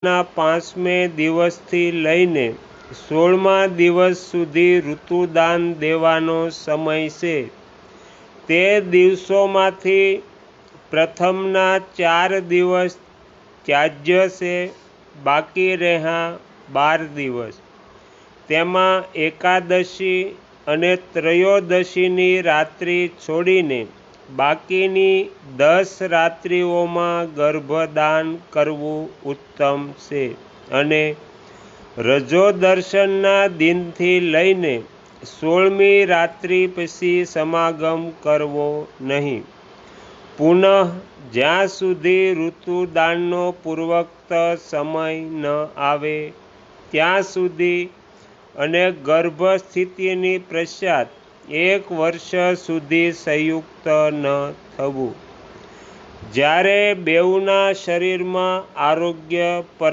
ના 5મે દિવસથી લઈને 16મા દિવસ સુધી ઋતુદાન દેવાનો સમય છે. તે દિવસોમાંથી પ્રથમના 4 દિવસ ત્યાજ્ય છે, બાકી રહ્યા 12 દિવસ. તેમાં એકાદશી અને ત્રયોદશીની રાત્રિ છોડીને બાકીની 10 રાત્રિઓમાં ગર્ભદાન કરવું ઉત્તમ છે અને રજોદર્શનના દિનથી લઈને 16મી રાત્રિ પછી સમાગમ કરવો નહીં. પુનઃ જ્યાં સુધી ઋતુદાનનો પૂર્વોક્ત સમય ન આવે ત્યાં સુધી અને ગર્ભસ્થિતિની પશ્ચાત 1 વર્ષ સુધી સંયુક્ત ન થવું. જ્યારે બેઉના શરીરમાં આરોગ્ય